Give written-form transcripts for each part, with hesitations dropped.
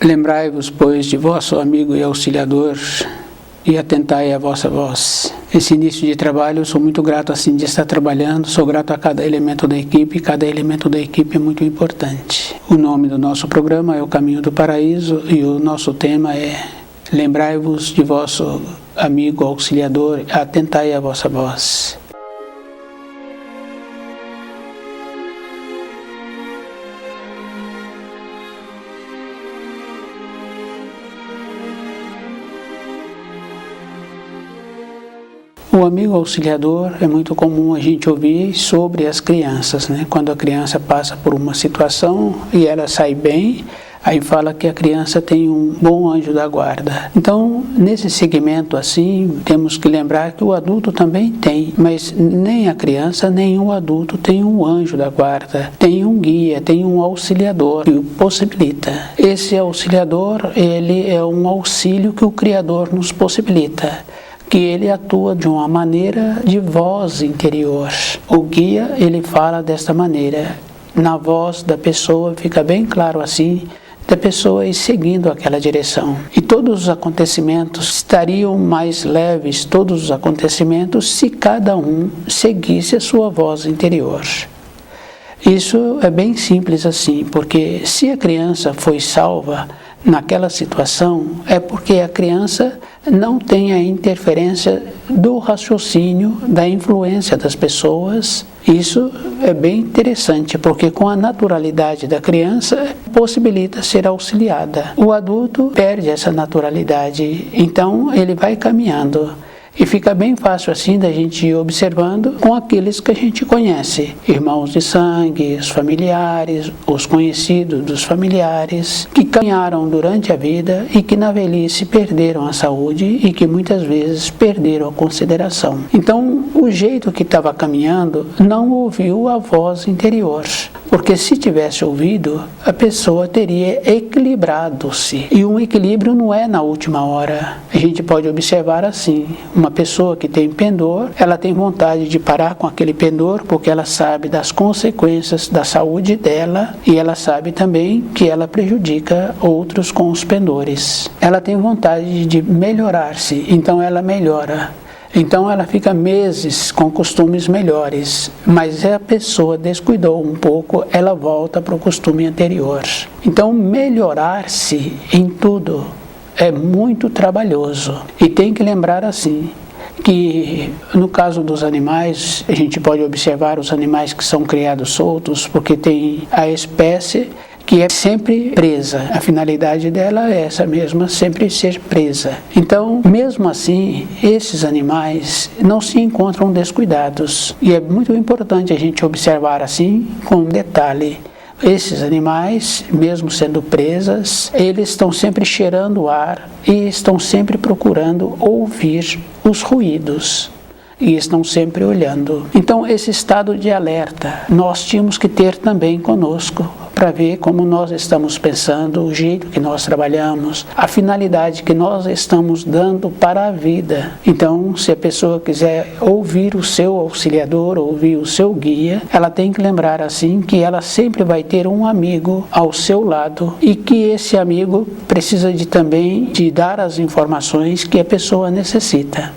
Lembrai-vos, pois, de vosso amigo e auxiliador, e atentai à vossa voz. Esse início de trabalho, eu sou muito grato assim de estar trabalhando, sou grato a cada elemento da equipe, cada elemento da equipe é muito importante. O nome do nosso programa é O Caminho do Paraíso e o nosso tema é Lembrai-vos de vosso amigo auxiliador, atentai à vossa voz. O amigo auxiliador é muito comum a gente ouvir sobre as crianças, né? Quando a criança passa por uma situação e ela sai bem, aí fala que a criança tem um bom anjo da guarda. Então, nesse segmento assim, temos que lembrar que o adulto também tem, mas nem a criança, nem o adulto tem um anjo da guarda, tem um guia, tem um auxiliador que o possibilita. Esse auxiliador, ele é um auxílio que o Criador nos possibilita, que ele atua de uma maneira de voz interior. O guia, ele fala desta maneira, na voz da pessoa, fica bem claro assim, da pessoa ir seguindo aquela direção. E todos os acontecimentos estariam mais leves, todos os acontecimentos, se cada um seguisse a sua voz interior. Isso é bem simples assim, porque se a criança foi salva naquela situação, é porque a criança não tem a interferência do raciocínio, da influência das pessoas. Isso é bem interessante, porque com a naturalidade da criança, possibilita ser auxiliada. O adulto perde essa naturalidade, então ele vai caminhando. E fica bem fácil assim da gente ir observando com aqueles que a gente conhece, irmãos de sangue, os familiares, os conhecidos dos familiares, que caminharam durante a vida e que na velhice perderam a saúde e que muitas vezes perderam a consideração. Então, o jeito que estava caminhando não ouviu a voz interior, porque se tivesse ouvido, a pessoa teria equilibrado-se. E um equilíbrio não é na última hora. A gente pode observar assim, uma pessoa que tem pendor, ela tem vontade de parar com aquele pendor porque ela sabe das consequências da saúde dela e ela sabe também que ela prejudica outros com os pendores. Ela tem vontade de melhorar-se, então ela melhora. Então ela fica meses com costumes melhores, mas se a pessoa descuidou um pouco, ela volta para o costume anterior. Então melhorar-se em tudo é muito trabalhoso. E tem que lembrar assim, que no caso dos animais, a gente pode observar os animais que são criados soltos, porque tem a espécie que é sempre presa. A finalidade dela é essa mesma, sempre ser presa. Então, mesmo assim, esses animais não se encontram descuidados. E é muito importante a gente observar assim, com um detalhe. Esses animais, mesmo sendo presas, eles estão sempre cheirando o ar e estão sempre procurando ouvir os ruídos. E estão sempre olhando. Então, esse estado de alerta, nós tínhamos que ter também conosco, para ver como nós estamos pensando, o jeito que nós trabalhamos, a finalidade que nós estamos dando para a vida. Então, se a pessoa quiser ouvir o seu auxiliador, ouvir o seu guia, ela tem que lembrar assim que ela sempre vai ter um amigo ao seu lado e que esse amigo precisa também de dar as informações que a pessoa necessita.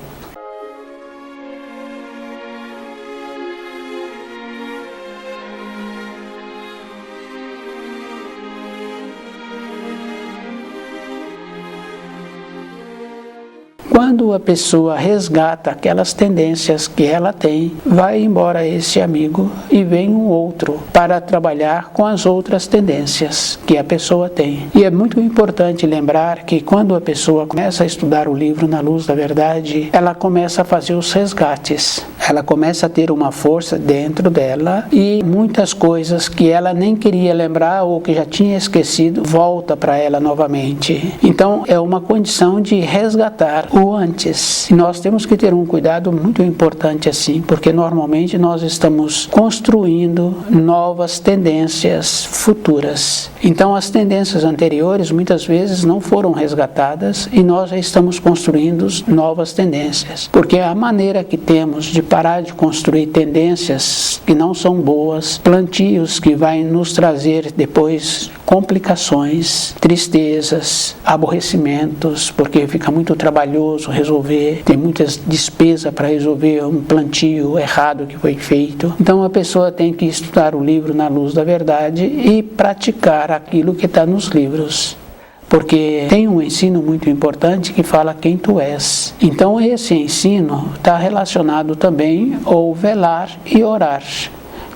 Quando a pessoa resgata aquelas tendências que ela tem, vai embora esse amigo e vem um outro para trabalhar com as outras tendências que a pessoa tem. E é muito importante lembrar que quando a pessoa começa a estudar o livro Na Luz da Verdade, ela começa a fazer os resgates. Ela começa a ter uma força dentro dela e muitas coisas que ela nem queria lembrar ou que já tinha esquecido, volta para ela novamente. Então, é uma condição de resgatar o antes. E nós temos que ter um cuidado muito importante assim, porque normalmente nós estamos construindo novas tendências futuras. Então as tendências anteriores muitas vezes não foram resgatadas e nós já estamos construindo novas tendências. Porque a maneira que temos de parar de construir tendências que não são boas, plantios que vai nos trazer depois complicações, tristezas, aborrecimentos, porque fica muito trabalhoso resolver, tem muitas despesas para resolver um plantio errado que foi feito. Então a pessoa tem que estudar o livro na luz da verdade e praticar aquilo que está nos livros. Porque tem um ensino muito importante que fala quem tu és. Então esse ensino está relacionado também ao velar e orar.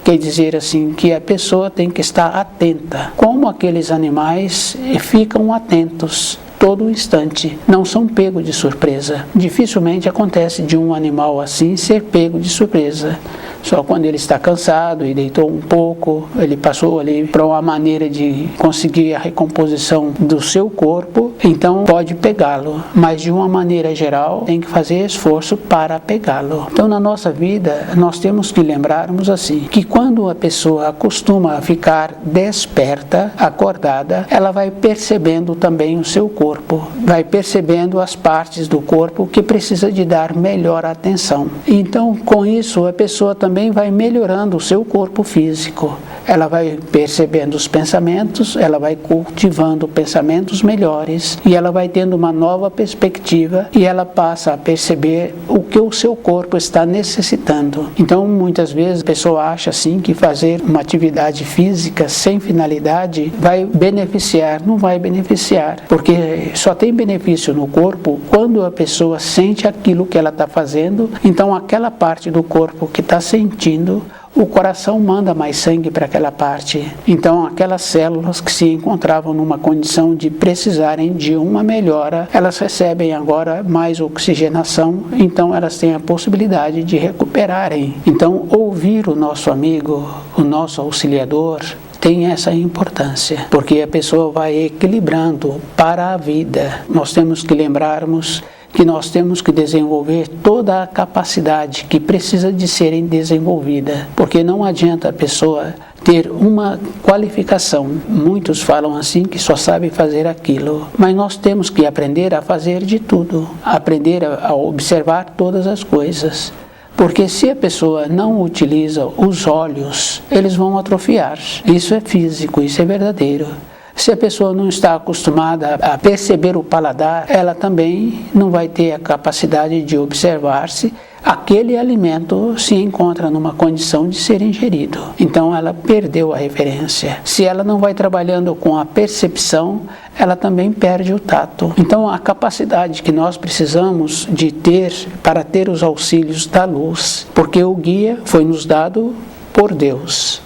Quer dizer assim, que a pessoa tem que estar atenta. Como aqueles animais ficam atentos todo instante, não são pegos de surpresa. Dificilmente acontece de um animal assim ser pego de surpresa. Só quando ele está cansado e deitou um pouco, ele passou ali para uma maneira de conseguir a recomposição do seu corpo, então pode pegá-lo. Mas de uma maneira geral, tem que fazer esforço para pegá-lo. Então na nossa vida, nós temos que lembrarmos assim, que quando a pessoa acostuma a ficar desperta, acordada, ela vai percebendo também o seu corpo, vai percebendo as partes do corpo que precisa de dar melhor atenção. Então com isso a pessoa também vai melhorando o seu corpo físico. Ela vai percebendo os pensamentos, ela vai cultivando pensamentos melhores e ela vai tendo uma nova perspectiva e ela passa a perceber o que o seu corpo está necessitando. Então, muitas vezes a pessoa acha assim que fazer uma atividade física sem finalidade vai beneficiar, não vai beneficiar, porque só tem benefício no corpo quando a pessoa sente aquilo que ela está fazendo. Então, aquela parte do corpo que está sentindo, o coração manda mais sangue para aquela parte. Então aquelas células que se encontravam numa condição de precisarem de uma melhora, elas recebem agora mais oxigenação, então elas têm a possibilidade de recuperarem. Então ouvir o nosso amigo, o nosso auxiliador, tem essa importância, porque a pessoa vai equilibrando para a vida. Nós temos que lembrarmos que nós temos que desenvolver toda a capacidade que precisa de ser desenvolvida, porque não adianta a pessoa ter uma qualificação. Muitos falam assim que só sabe fazer aquilo, mas nós temos que aprender a fazer de tudo, aprender a observar todas as coisas. Porque se a pessoa não utiliza os olhos, eles vão atrofiar. Isso é físico, isso é verdadeiro. Se a pessoa não está acostumada a perceber o paladar, ela também não vai ter a capacidade de observar-se. Aquele alimento se encontra numa condição de ser ingerido. Então ela perdeu a referência. Se ela não vai trabalhando com a percepção, ela também perde o tato. Então a capacidade que nós precisamos de ter para ter os auxílios da luz, porque o guia foi nos dado por Deus.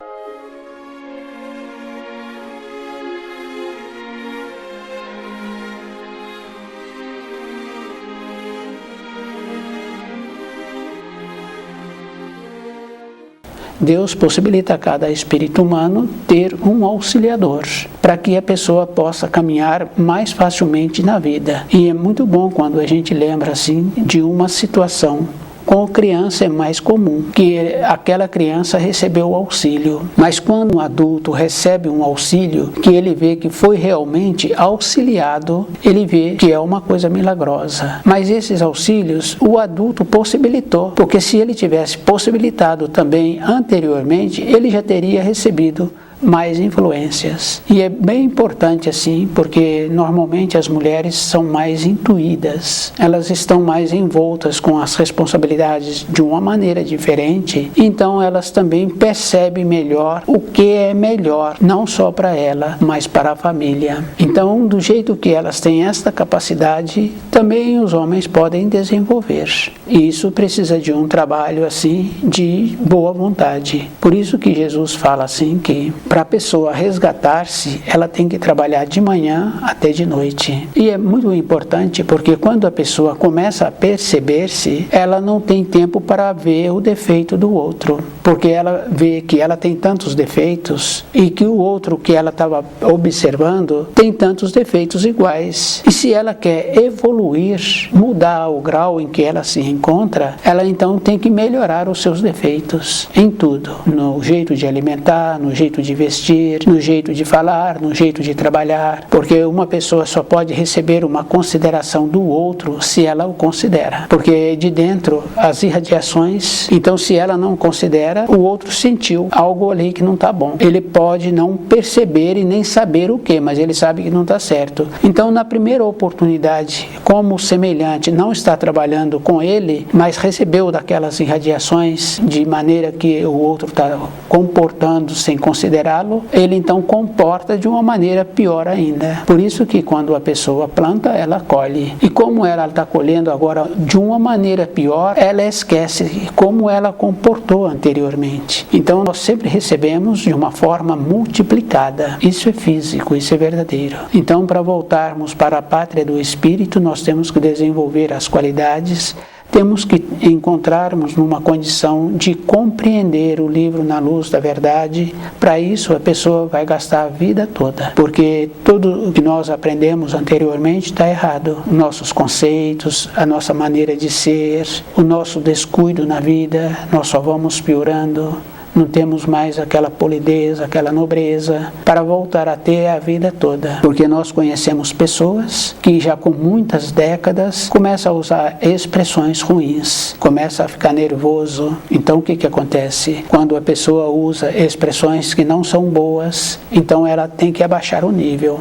Deus possibilita a cada espírito humano ter um auxiliador, para que a pessoa possa caminhar mais facilmente na vida. E é muito bom quando a gente lembra assim de uma situação. Com criança é mais comum, que aquela criança recebeu o auxílio. Mas quando um adulto recebe um auxílio, que ele vê que foi realmente auxiliado, ele vê que é uma coisa milagrosa. Mas esses auxílios o adulto possibilitou, porque se ele tivesse possibilitado também anteriormente, ele já teria recebido mais influências. E é bem importante assim, porque normalmente as mulheres são mais intuídas, elas estão mais envoltas com as responsabilidades de uma maneira diferente, então elas também percebem melhor o que é melhor, não só para ela, mas para a família. Então, do jeito que elas têm esta capacidade, também os homens podem desenvolver. E isso precisa de um trabalho assim, de boa vontade. Por isso que Jesus fala assim que para a pessoa resgatar-se, ela tem que trabalhar de manhã até de noite. E é muito importante porque quando a pessoa começa a perceber-se, ela não tem tempo para ver o defeito do outro. Porque ela vê que ela tem tantos defeitos e que o outro que ela estava observando tem tantos defeitos iguais. E se ela quer evoluir, mudar o grau em que ela se encontra, ela então tem que melhorar os seus defeitos em tudo. No jeito de alimentar, no jeito de vestir, no jeito de falar, no jeito de trabalhar, porque uma pessoa só pode receber uma consideração do outro se ela o considera, porque de dentro as irradiações, então se ela não considera, o outro sentiu algo ali que não está bom. Ele pode não perceber e nem saber o que, mas ele sabe que não está certo. Então na primeira oportunidade, como o semelhante não está trabalhando com ele, mas recebeu daquelas irradiações de maneira que o outro está comportando sem considerá-lo, ele então comporta de uma maneira pior ainda. Por isso que quando a pessoa planta, ela colhe. E como ela está colhendo agora de uma maneira pior, ela esquece como ela comportou anteriormente. Então nós sempre recebemos de uma forma multiplicada. Isso é físico, isso é verdadeiro. Então, para voltarmos para a pátria do espírito, nós temos que desenvolver as qualidades, temos que encontrarmos numa condição de compreender o livro na luz da verdade. Para isso a pessoa vai gastar a vida toda, porque tudo o que nós aprendemos anteriormente está errado. Nossos conceitos, a nossa maneira de ser, o nosso descuido na vida, nós só vamos piorando. Não temos mais aquela polidez, aquela nobreza para voltar a ter a vida toda. Porque nós conhecemos pessoas que já com muitas décadas começam a usar expressões ruins, começa a ficar nervoso. Então o que acontece? Quando a pessoa usa expressões que não são boas, então ela tem que abaixar o nível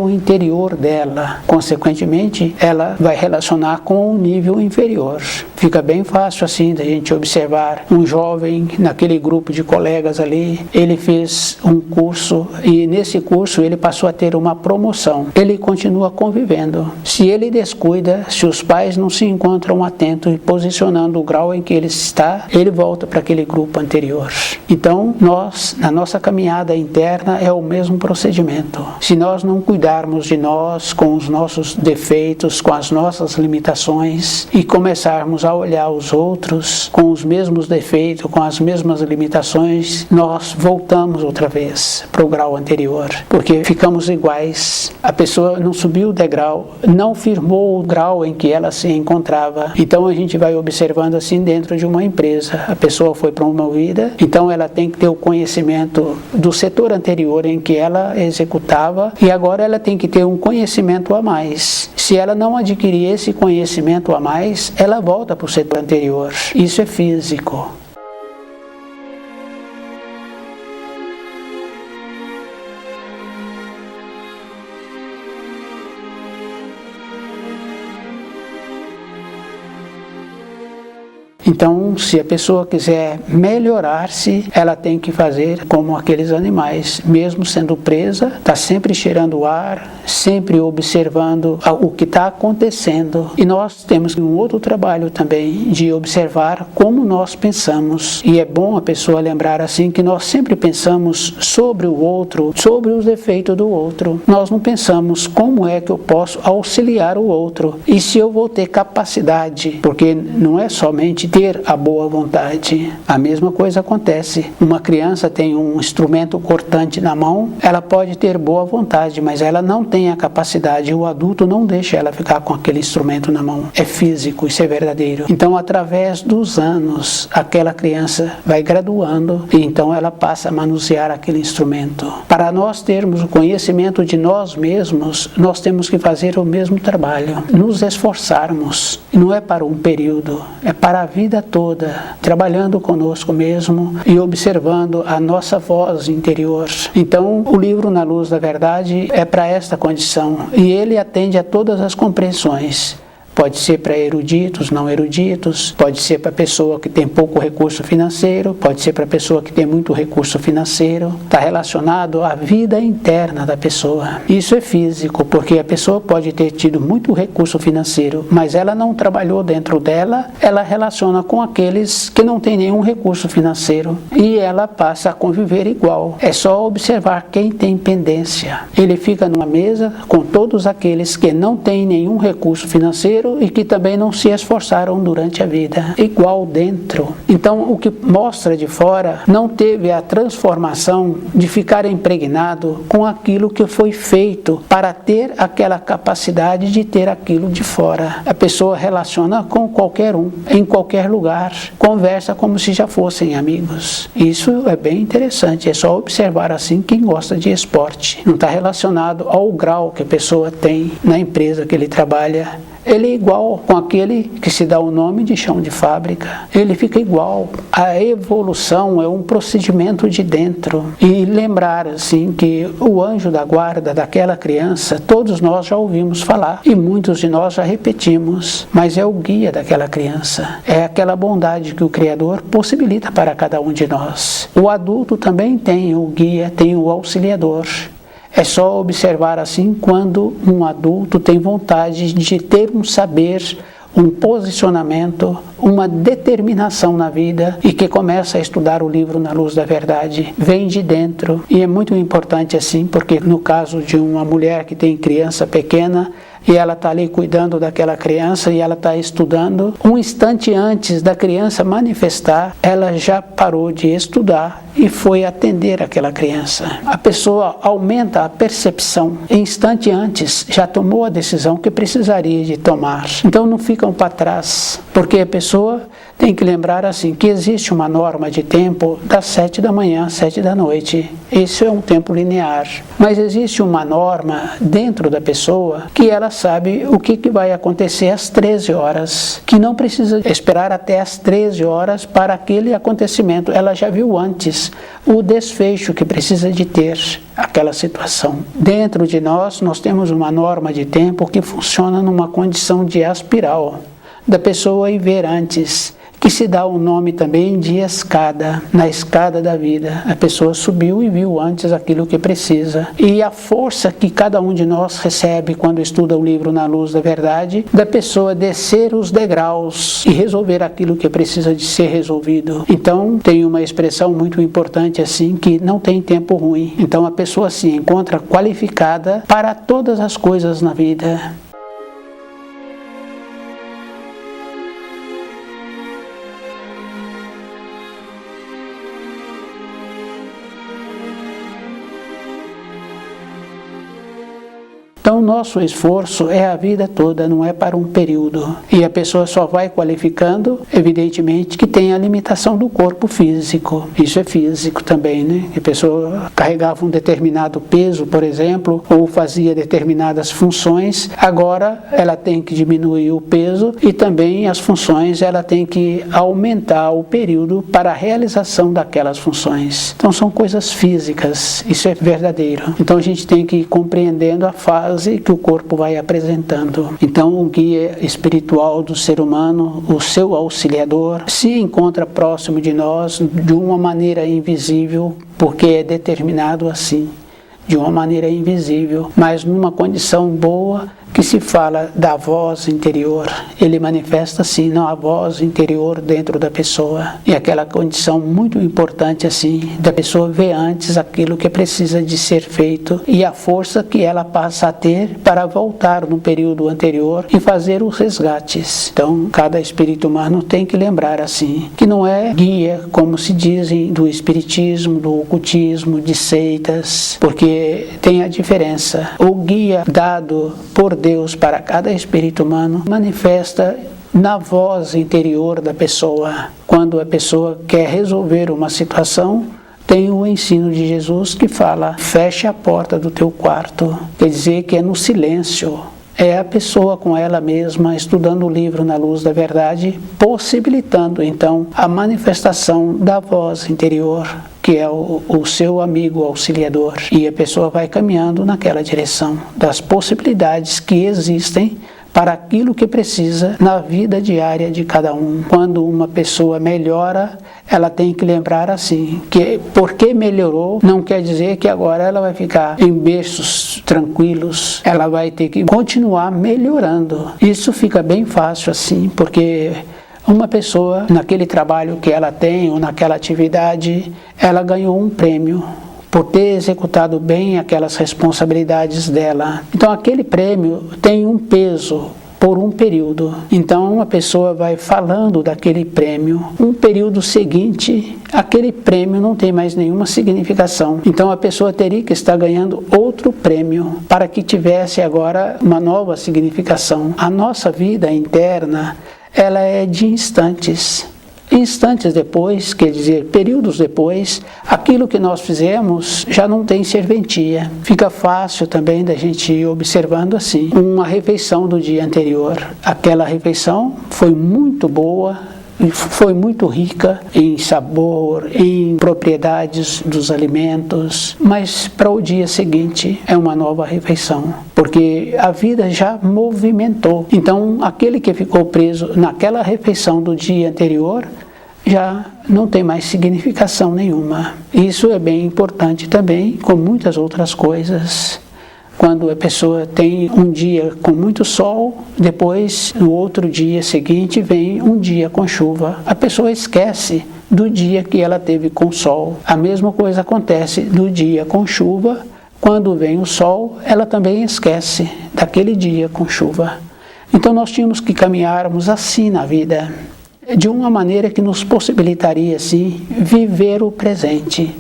interior dela. Consequentemente, ela vai relacionar com o nível inferior. Fica bem fácil assim da gente observar um jovem naquele grupo de colegas ali, ele fez um curso e nesse curso ele passou a ter uma promoção. Ele continua convivendo. Se ele descuida, se os pais não se encontram atentos e posicionando o grau em que ele está, ele volta para aquele grupo anterior. Então, nós, na nossa caminhada interna, é o mesmo procedimento. Se nós não cuidarmos de nós, com os nossos defeitos, com as nossas limitações, e começarmos a olhar os outros com os mesmos defeitos, com as mesmas limitações, nós voltamos outra vez para o grau anterior, porque ficamos iguais. A pessoa não subiu o degrau, não firmou o grau em que ela se encontrava. Então a gente vai observando assim dentro de uma empresa. A pessoa foi promovida, então ela tem que ter o conhecimento do setor anterior em que ela executava e agora ela tem que ter um conhecimento a mais. Se ela não adquirir esse conhecimento a mais, ela volta para o setor anterior. Isso é físico. Então, se a pessoa quiser melhorar-se, ela tem que fazer como aqueles animais, mesmo sendo presa, está sempre cheirando o ar, sempre observando o que está acontecendo. E nós temos um outro trabalho também de observar como nós pensamos. E é bom a pessoa lembrar assim que nós sempre pensamos sobre o outro, sobre os defeitos do outro. Nós não pensamos como é que eu posso auxiliar o outro e se eu vou ter capacidade, porque não é somente ter a boa vontade. A mesma coisa acontece. Uma criança tem um instrumento cortante na mão, ela pode ter boa vontade, mas ela não tem a capacidade. O adulto não deixa ela ficar com aquele instrumento na mão. É físico, isso é verdadeiro. Então, através dos anos, aquela criança vai graduando e então ela passa a manusear aquele instrumento. Para nós termos o conhecimento de nós mesmos, nós temos que fazer o mesmo trabalho. Nos esforçarmos. Não é para um período, é para a vida toda, trabalhando conosco mesmo e observando a nossa voz interior. Então, o livro Na Luz da Verdade é para esta condição e ele atende a todas as compreensões. Pode ser para eruditos, não eruditos, pode ser para pessoa que tem pouco recurso financeiro, pode ser para pessoa que tem muito recurso financeiro. Está relacionado à vida interna da pessoa. Isso é físico, porque a pessoa pode ter tido muito recurso financeiro, mas ela não trabalhou dentro dela, ela relaciona com aqueles que não têm nenhum recurso financeiro e ela passa a conviver igual. É só observar quem tem pendência. Ele fica numa mesa com todos aqueles que não têm nenhum recurso financeiro receberam e que também não se esforçaram durante a vida, igual dentro. Então, o que mostra de fora não teve a transformação de ficar impregnado com aquilo que foi feito para ter aquela capacidade de ter aquilo de fora. A pessoa relaciona com qualquer um, em qualquer lugar, conversa como se já fossem amigos. Isso é bem interessante, é só observar assim quem gosta de esporte. Não está relacionado ao grau que a pessoa tem na empresa que ele trabalha. Ele é igual com aquele que se dá o nome de chão de fábrica. Ele fica igual. A evolução é um procedimento de dentro. E lembrar assim que o anjo da guarda daquela criança, todos nós já ouvimos falar e muitos de nós já repetimos, mas é o guia daquela criança. É aquela bondade que o Criador possibilita para cada um de nós. O adulto também tem o guia, tem o auxiliador. É só observar assim quando um adulto tem vontade de ter um saber, um posicionamento, uma determinação na vida e que começa a estudar o livro Na Luz da Verdade. Vem de dentro e é muito importante assim, porque no caso de uma mulher que tem criança pequena, e ela está ali cuidando daquela criança e ela está estudando, um instante antes da criança manifestar, ela já parou de estudar e foi atender aquela criança. A pessoa aumenta a percepção. Instante antes, já tomou a decisão que precisaria de tomar. Então não ficam para trás, porque a pessoa tem que lembrar assim, que existe uma norma de tempo das 7 da manhã às 7 da noite. Isso é um tempo linear. Mas existe uma norma dentro da pessoa que ela sabe o que vai acontecer às 13 horas, que não precisa esperar até às 13 horas para aquele acontecimento. Ela já viu antes o desfecho que precisa de ter aquela situação. Dentro de nós temos uma norma de tempo que funciona numa condição de espiral, da pessoa ir ver antes, que se dá o nome também de escada, na escada da vida. A pessoa subiu e viu antes aquilo que precisa. E a força que cada um de nós recebe quando estuda o livro Na Luz da Verdade, da pessoa descer os degraus e resolver aquilo que precisa de ser resolvido. Então, tem uma expressão muito importante assim, que não tem tempo ruim. Então, a pessoa se encontra qualificada para todas as coisas na vida. Então, nosso esforço é a vida toda, não é para um período. E a pessoa só vai qualificando, evidentemente, que tem a limitação do corpo físico. Isso é físico também, né? A pessoa carregava um determinado peso, por exemplo, ou fazia determinadas funções. Agora, ela tem que diminuir o peso e também as funções, ela tem que aumentar o período para a realização daquelas funções. Então, são coisas físicas. Isso é verdadeiro. Então, a gente tem que ir compreendendo a fase que o corpo vai apresentando. Então, o guia espiritual do ser humano, o seu auxiliador, se encontra próximo de nós de uma maneira invisível, porque é determinado assim, de uma maneira invisível, mas numa condição boa, que se fala da voz interior. Ele manifesta assim, não, a voz interior dentro da pessoa. E aquela condição muito importante assim, da pessoa ver antes aquilo que precisa de ser feito e a força que ela passa a ter para voltar no período anterior e fazer os resgates. Então, cada espírito humano tem que lembrar assim, que não é guia, como se dizem, do espiritismo, do ocultismo, de seitas, porque tem a diferença. O guia dado por Deus para cada espírito humano manifesta na voz interior da pessoa. Quando a pessoa quer resolver uma situação, tem o ensino de Jesus que fala: feche a porta do teu quarto. Quer dizer que é no silêncio. É a pessoa com ela mesma estudando o livro Na Luz da Verdade, possibilitando então a manifestação da voz interior, que é o seu amigo auxiliador. E a pessoa vai caminhando naquela direção das possibilidades que existem para aquilo que precisa na vida diária de cada um. Quando uma pessoa melhora, ela tem que lembrar assim, que porque melhorou, não quer dizer que agora ela vai ficar em berços tranquilos, ela vai ter que continuar melhorando. Isso fica bem fácil assim, porque uma pessoa, naquele trabalho que ela tem, ou naquela atividade, ela ganhou um prêmio por ter executado bem aquelas responsabilidades dela. Então aquele prêmio tem um peso por um período. Então a pessoa vai falando daquele prêmio. Um período seguinte, aquele prêmio não tem mais nenhuma significação. Então a pessoa teria que estar ganhando outro prêmio para que tivesse agora uma nova significação. A nossa vida interna, ela é de instantes. Instantes depois, quer dizer, períodos depois, aquilo que nós fizemos já não tem serventia. Fica fácil também da gente ir observando assim. Uma refeição do dia anterior. Aquela refeição foi muito boa, foi muito rica em sabor, em propriedades dos alimentos, mas para o dia seguinte é uma nova refeição, porque a vida já movimentou. Então, aquele que ficou preso naquela refeição do dia anterior já não tem mais significação nenhuma. Isso é bem importante também, com muitas outras coisas. Quando a pessoa tem um dia com muito sol, depois, no outro dia seguinte, vem um dia com chuva. A pessoa esquece do dia que ela teve com sol. A mesma coisa acontece do dia com chuva. Quando vem o sol, ela também esquece daquele dia com chuva. Então nós tínhamos que caminharmos assim na vida, de uma maneira que nos possibilitaria, assim, viver o presente.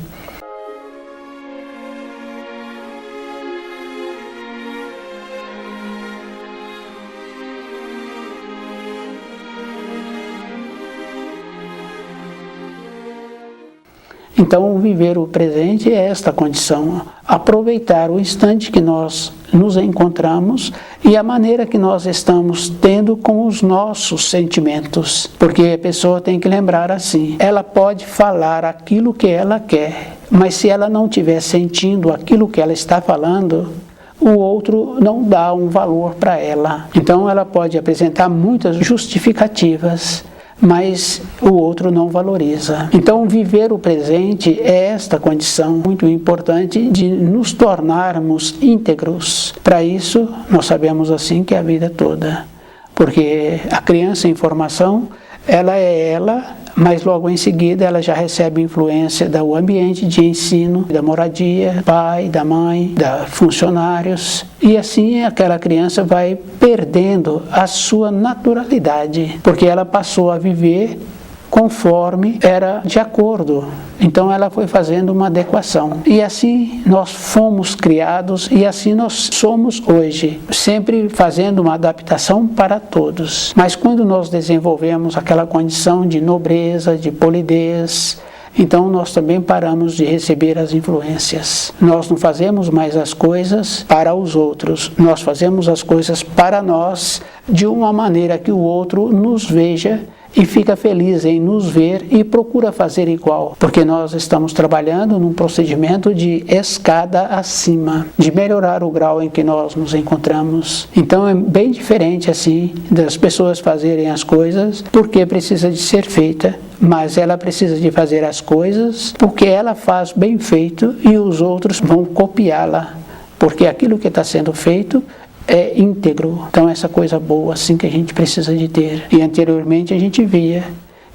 Então, viver o presente é esta condição, aproveitar o instante que nós nos encontramos e a maneira que nós estamos tendo com os nossos sentimentos. Porque a pessoa tem que lembrar assim, ela pode falar aquilo que ela quer, mas se ela não estiver sentindo aquilo que ela está falando, o outro não dá um valor para ela. Então, ela pode apresentar muitas justificativas, mas o outro não valoriza. Então, viver o presente é esta condição muito importante de nos tornarmos íntegros. Para isso, nós sabemos assim que é a vida toda. Porque a criança em formação, ela é ela, mas logo em seguida ela já recebe influência do ambiente de ensino, da moradia, pai, da mãe, da funcionários. E assim aquela criança vai perdendo a sua naturalidade, porque ela passou a viver conforme era de acordo. Então ela foi fazendo uma adequação. E assim nós fomos criados e assim nós somos hoje, sempre fazendo uma adaptação para todos. Mas quando nós desenvolvemos aquela condição de nobreza, de polidez, então nós também paramos de receber as influências. Nós não fazemos mais as coisas para os outros, nós fazemos as coisas para nós de uma maneira que o outro nos veja e fica feliz em nos ver e procura fazer igual, porque nós estamos trabalhando num procedimento de escada acima, de melhorar o grau em que nós nos encontramos. Então é bem diferente assim das pessoas fazerem as coisas porque precisa de ser feita, mas ela precisa de fazer as coisas porque ela faz bem feito e os outros vão copiá-la, porque aquilo que está sendo feito é íntegro. Então essa coisa boa assim que a gente precisa de ter. E anteriormente a gente via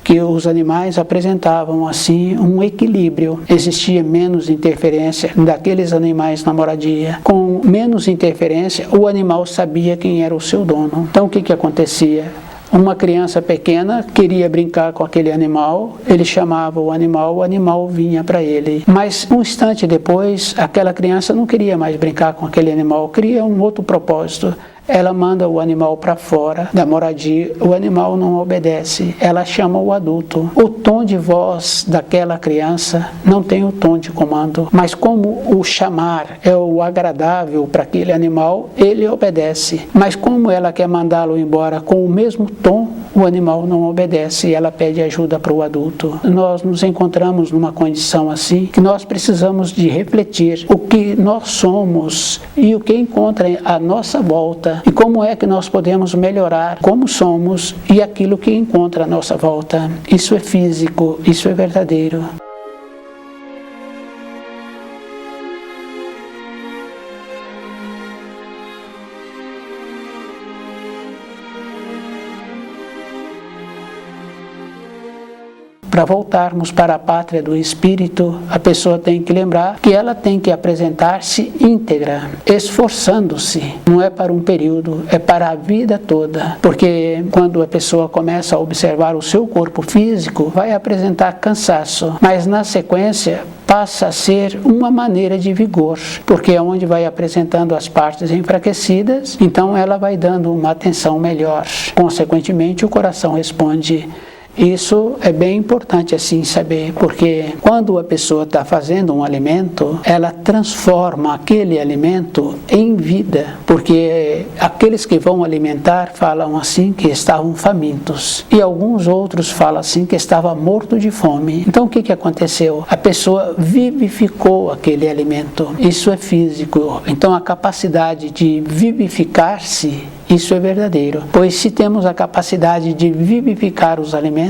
que os animais apresentavam assim um equilíbrio. Existia menos interferência daqueles animais na moradia. Com menos interferência, o animal sabia quem era o seu dono. Então o que acontecia? Uma criança pequena queria brincar com aquele animal, ele chamava o animal vinha para ele. Mas um instante depois, aquela criança não queria mais brincar com aquele animal, queria um outro propósito. Ela manda o animal para fora da moradia, o animal não obedece, ela chama o adulto. O tom de voz daquela criança não tem o tom de comando, mas como o chamar é o agradável para aquele animal, ele obedece. Mas como ela quer mandá-lo embora com o mesmo tom, o animal não obedece e ela pede ajuda para o adulto. Nós nos encontramos numa condição assim, que nós precisamos de refletir o que nós somos e o que encontra à nossa volta. E como é que nós podemos melhorar como somos e aquilo que encontra à nossa volta. Isso é físico, isso é verdadeiro. para voltarmos para a pátria do Espírito, a pessoa tem que lembrar que ela tem que apresentar-se íntegra, esforçando-se. Não é para um período, é para a vida toda. Porque quando a pessoa começa a observar o seu corpo físico, vai apresentar cansaço, mas na sequência passa a ser uma maneira de vigor, porque é onde vai apresentando as partes enfraquecidas, então ela vai dando uma atenção melhor. Consequentemente, o coração responde. Isso é bem importante assim saber, porque quando a pessoa está fazendo um alimento, ela transforma aquele alimento em vida, porque aqueles que vão alimentar falam assim que estavam famintos, e alguns outros falam assim que estava morto de fome. Então o que aconteceu? A pessoa vivificou aquele alimento, isso é físico, então a capacidade de vivificar-se, isso é verdadeiro, pois se temos a capacidade de vivificar os alimentos,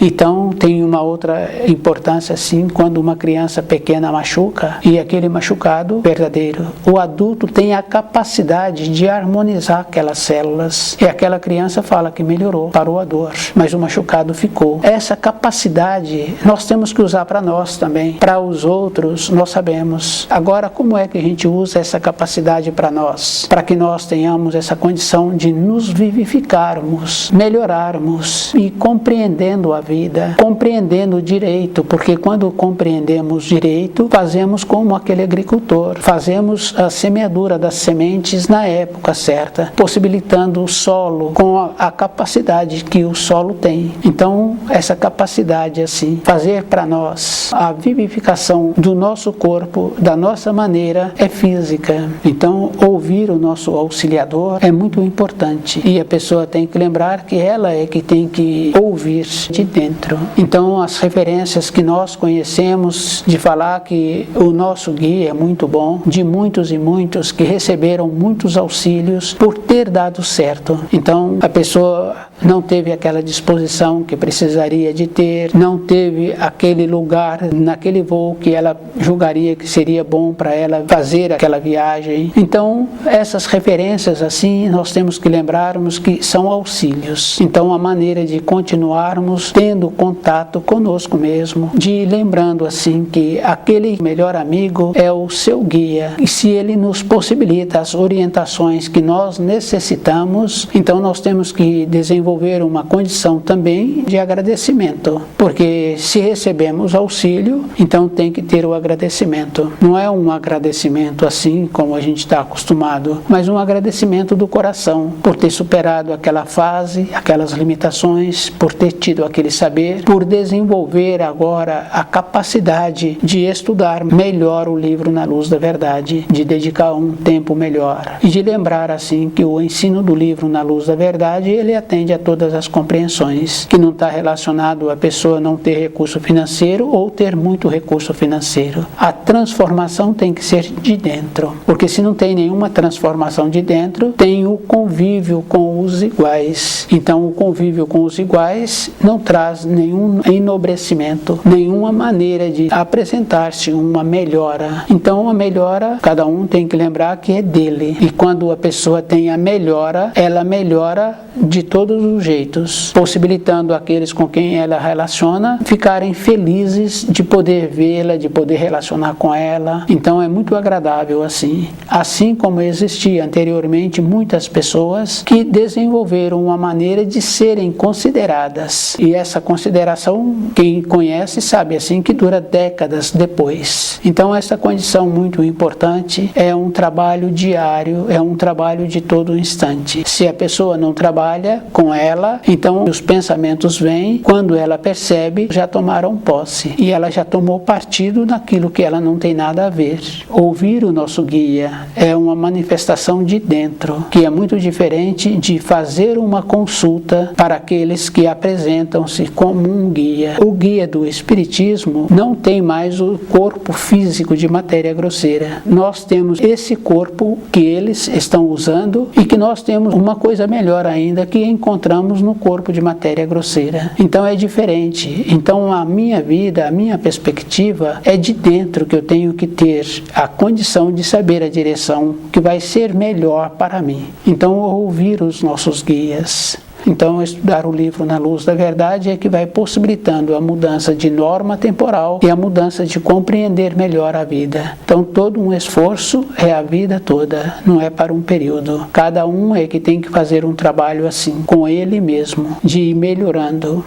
então tem uma outra importância assim, quando uma criança pequena machuca, e aquele machucado verdadeiro, o adulto tem a capacidade de harmonizar aquelas células, e aquela criança fala que melhorou, parou a dor, mas o machucado ficou. Essa capacidade nós temos que usar para nós também, para os outros nós sabemos. Agora, como é que a gente usa essa capacidade para nós? Para que nós tenhamos essa condição de nos vivificarmos, melhorarmos e compreendendo a vida, compreendendo direito, porque quando compreendemos direito, fazemos como aquele agricultor, fazemos a semeadura das sementes na época certa, possibilitando o solo com a capacidade que o solo tem. Então, essa capacidade assim, fazer para nós a vivificação do nosso corpo, da nossa maneira, é física. Então, ouvir o nosso auxiliador é muito importante, e a pessoa tem que lembrar que ela é que tem que ouvir de dentro. Então as referências que nós conhecemos de falar que o nosso guia é muito bom, de muitos e muitos que receberam muitos auxílios por ter dado certo. Então a pessoa não teve aquela disposição que precisaria de ter, não teve aquele lugar naquele voo que ela julgaria que seria bom para ela fazer aquela viagem. Então essas referências assim nós temos que lembrarmos que são auxílios. Então a maneira de continuarmos tendo contato conosco mesmo, de lembrando assim que aquele melhor amigo é o seu guia, e se ele nos possibilita as orientações que nós necessitamos, então nós temos que desenvolver uma condição também de agradecimento, porque se recebemos auxílio, então tem que ter o agradecimento. Não é um agradecimento assim como a gente está acostumado, mas um agradecimento do coração, por ter superado aquela fase, aquelas limitações, por ter tido aquele saber, por desenvolver agora a capacidade de estudar melhor o livro Na Luz da Verdade, de dedicar um tempo melhor e de lembrar assim que o ensino do livro Na Luz da Verdade, ele atende a todas as compreensões, que não está relacionado a pessoa não ter recurso financeiro ou ter muito recurso financeiro. A transformação tem que ser de dentro, porque se não tem nenhuma transformação de dentro, tem o convívio com os iguais. Então o convívio com os iguais não traz nenhum enobrecimento, nenhuma maneira de apresentar-se uma melhora. Então a melhora, cada um tem que lembrar que é dele. E quando a pessoa tem a melhora, ela melhora de todos os jeitos, possibilitando aqueles com quem ela relaciona ficarem felizes de poder vê-la, de poder relacionar com ela. Então é muito agradável assim. Assim como existia anteriormente muitas pessoas que desenvolveram uma maneira de serem consideradas. E essa consideração, quem conhece sabe assim que dura décadas depois. Então essa condição muito importante é um trabalho diário, é um trabalho de todo instante. Se a pessoa não trabalha com ela, então os pensamentos vêm, quando ela percebe, já tomaram posse. E ela já tomou partido naquilo que ela não tem nada a ver. Ouvir o nosso guia é uma manifestação de dentro, que é muito diferente de fazer uma consulta para aqueles que apresentam-se como um guia. O guia do Espiritismo não tem mais o corpo físico de matéria grosseira. Nós temos esse corpo que eles estão usando e que nós temos uma coisa melhor ainda que encontramos no corpo de matéria grosseira. Então é diferente. Então a minha vida, a minha perspectiva é de dentro, que eu tenho que ter a condição de saber a direção que vai ser melhor para mim. Então ouvir os nossos guias. Então, estudar o livro Na Luz da Verdade é que vai possibilitando a mudança de norma temporal e a mudança de compreender melhor a vida. Então, todo um esforço é a vida toda, não é para um período. Cada um é que tem que fazer um trabalho assim, com ele mesmo, de ir melhorando.